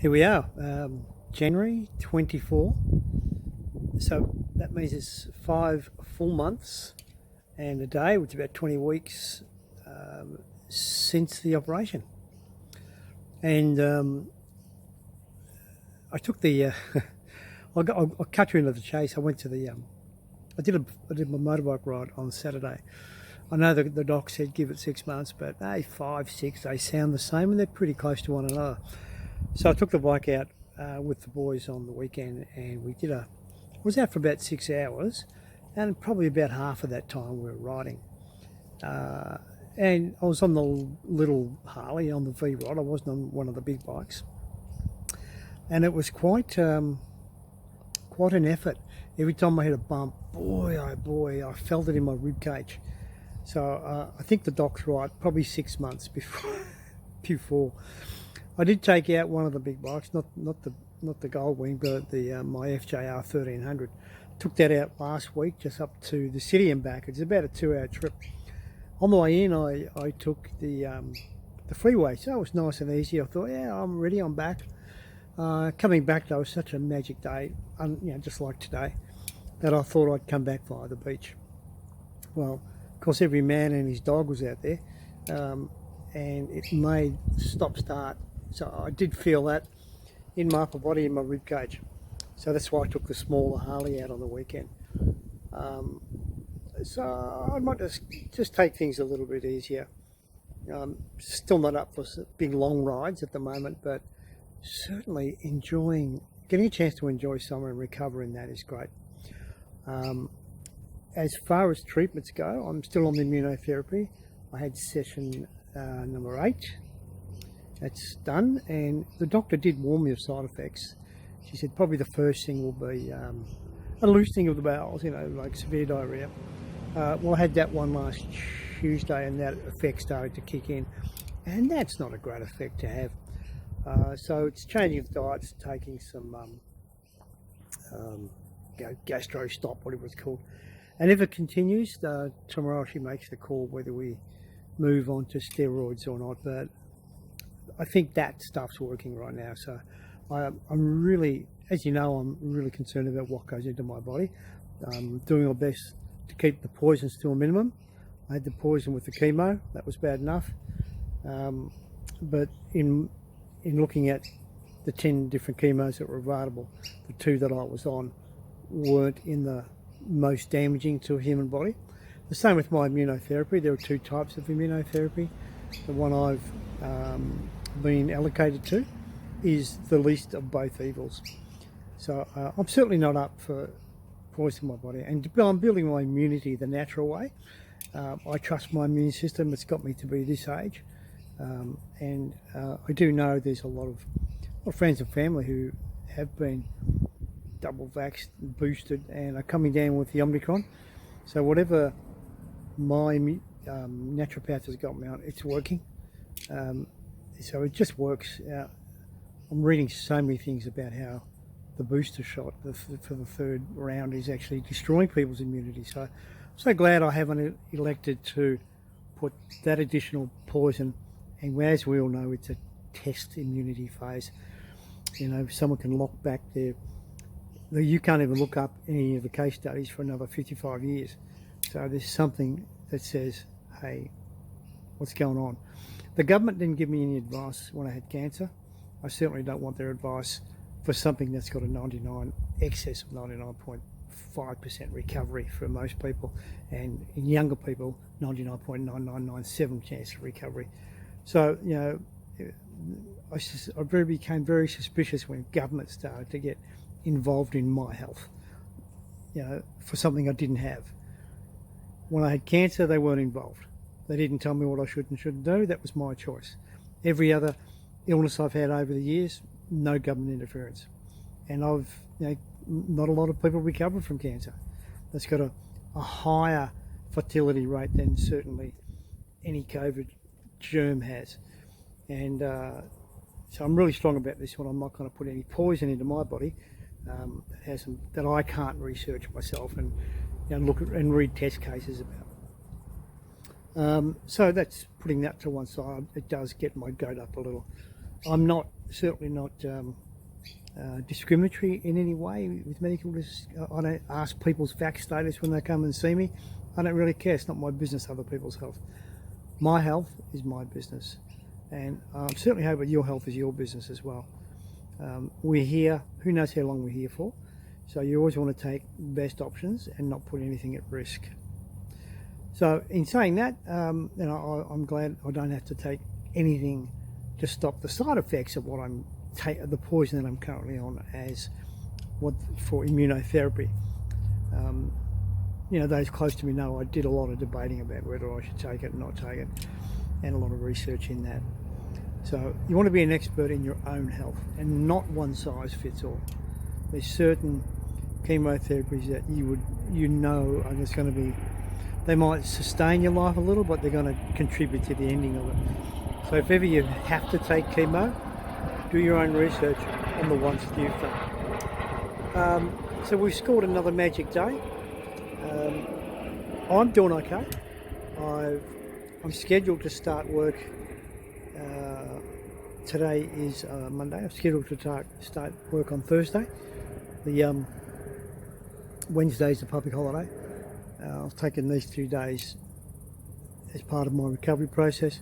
Here we are, January 24. So that means it's 5 full months and a day, which is about 20 weeks since the operation. And I took the, I'll cut you into the chase. I went to the, I did my motorbike ride on Saturday. I know the doc said give it 6 months, but hey, 5, 6, they sound the same and they're pretty close to one another. So I took the bike out with the boys on the weekend, and we was out for about 6 hours, and probably about half of that time we were riding. And I was on the little Harley, on the V-Rod. I wasn't on one of the big bikes, and it was quite an effort. Every time I hit a bump, boy oh boy, I felt it in my rib cage. So I think the doc's right. Probably 6 months before. I did take out one of the big bikes, not the Goldwing, but my FJR 1300. Took that out last week, just up to the city and back. It's about a 2-hour trip. On the way in, I took the freeway, so it was nice and easy. I thought, yeah, I'm ready, I'm back. Coming back though was such a magic day, just like today, that I thought I'd come back via the beach. Well, of course, every man and his dog was out there, and it made stop-start. So I did feel that in my upper body, in my rib cage. So that's why I took the smaller Harley out on the weekend. So I might just take things a little bit easier. Still not up for big long rides at the moment, but certainly getting a chance to enjoy summer and recover in that is great. As far as treatments go, I'm still on the immunotherapy. I had session number 8. That's done, and the doctor did warn me of side effects. She said probably the first thing will be a loosening of the bowels, like severe diarrhea. Well, I had that one last Tuesday, and that effect started to kick in, and that's not a great effect to have. So it's changing of diets, taking some gastro stop, whatever it's called. And if it continues, tomorrow she makes the call whether we move on to steroids or not. But I think that stuff's working right now. So I'm really, as you know, I'm really concerned about what goes into my body. Doing my best to keep the poisons to a minimum. I had the poison with the chemo. That was bad enough. But in looking at the 10 different chemos that were available, the 2 that I was on weren't in the most damaging to a human body. The same with my immunotherapy. There are 2 types of immunotherapy. The one I've been allocated to is the least of both evils. So I'm certainly not up for poisoning my body, and I'm building my immunity the natural way. I trust my immune system. It's got me to be this age, and I do know there's a lot of friends and family who have been double vaxxed, boosted, and are coming down with the Omicron. So whatever my naturopath has got me on, it's working. So it just works. I'm reading so many things about how the booster shot for the 3rd round is actually destroying people's immunity. So I'm so glad I haven't elected to put that additional poison. And as we all know, it's a test immunity phase. Someone can lock back you can't even look up any of the case studies for another 55 years. So there's something that says, hey, what's going on? The government didn't give me any advice when I had cancer. I certainly don't want their advice for something that's got a excess of 99.5% recovery for most people, and in younger people, 99.9997 chance of recovery. So, I became very suspicious when government started to get involved in my health, for something I didn't have. When I had cancer, they weren't involved. They didn't tell me what I should and shouldn't do. That was my choice. Every other illness I've had over the years, no government interference. And not a lot of people recover from cancer. That's got a higher fertility rate than certainly any COVID germ has. And so I'm really strong about this one. I'm not going to put any poison into my body that I can't research myself and look at and read test cases about. So that's putting that to one side. It does get my goat up a little. I'm not certainly not discriminatory in any way with medical. I don't ask people's vax status when they come and see me. I don't really care. It's not my business, other people's health. My health is my business, and I'm certainly hoping your health is your business as well. We're here, who knows how long we're here for, so you always want to take best options and not put anything at risk. So in saying that, I'm glad I don't have to take anything to stop the side effects of what I'm the poison that I'm currently on for immunotherapy. Those close to me know I did a lot of debating about whether I should take it or not take it, and a lot of research in that. So you want to be an expert in your own health and not one size fits all. There's certain chemotherapies that are just going to be, they might sustain your life a little, but they're going to contribute to the ending of it. So if ever you have to take chemo, do your own research on the ones that you've done. So we've scored another magic day. I'm doing okay. I'm scheduled to start work. Today is Monday. I'm scheduled to start work on Thursday. The Wednesday is the public holiday. I've taken these 2 days as part of my recovery process.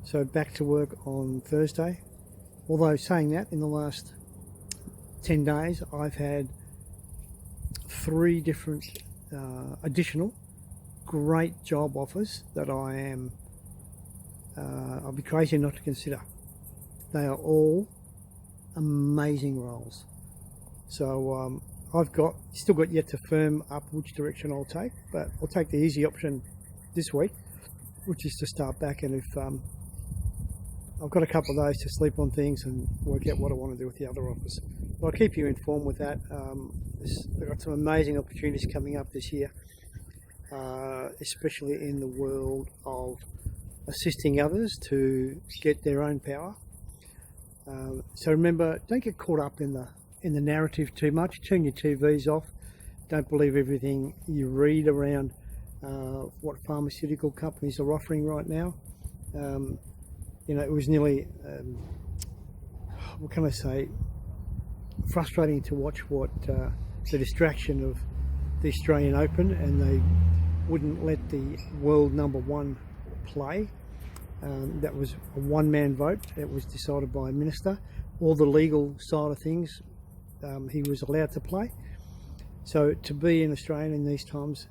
So back to work on Thursday. Although saying that, in the last 10 days, I've had 3 different additional great job offers that I'll be crazy not to consider. They are all amazing roles. So I've still got yet to firm up which direction I'll take, but I'll take the easy option this week, which is to start back. And if I've got a couple of days to sleep on things and work out what I want to do with the other offers. But I'll keep you informed with that. We've got some amazing opportunities coming up this year, especially in the world of assisting others to get their own power. So remember, don't get caught up in the narrative too much. Turn your TVs off. Don't believe everything you read around what pharmaceutical companies are offering right now. It was nearly, what can I say, frustrating to watch the distraction of the Australian Open, and they wouldn't let the world #1 play. That was a one-man vote. It was decided by a minister. All the legal side of things, he was allowed to play. So to be in Australia in these times,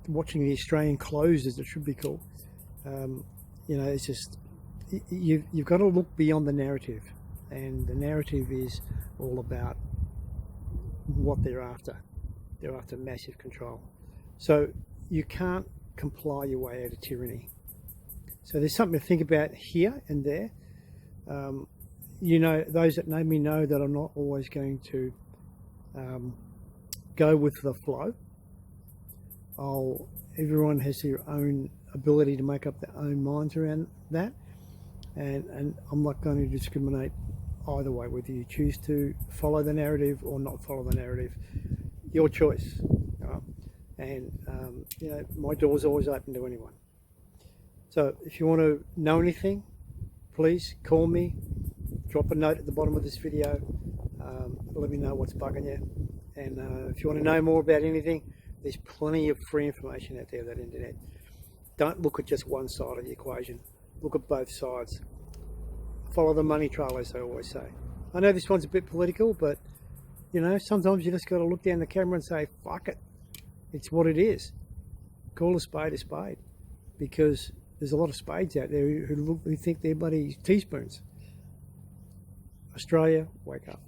watching the Australian close, as it should be called, it's just, you've got to look beyond the narrative, and the narrative is all about what they're after. They're after massive control. So you can't comply your way out of tyranny. So there's something to think about here and there. Those that know me know that I'm not always going to go with the flow. Everyone has their own ability to make up their own minds around that, and I'm not going to discriminate either way, whether you choose to follow the narrative or not follow the narrative. Your choice. My door's always open to anyone. So if you want to know anything, please call me, drop a note at the bottom of this video, let me know what's bugging you. And if you want to know more about anything, there's plenty of free information out there on that internet. Don't look at just one side of the equation. Look at both sides. Follow the money trail, as I always say. I know this one's a bit political, but sometimes you just got to look down the camera and say, fuck it. It's what it is. Call a spade, because there's a lot of spades out there who think they're bloody teaspoons. Australia, wake up.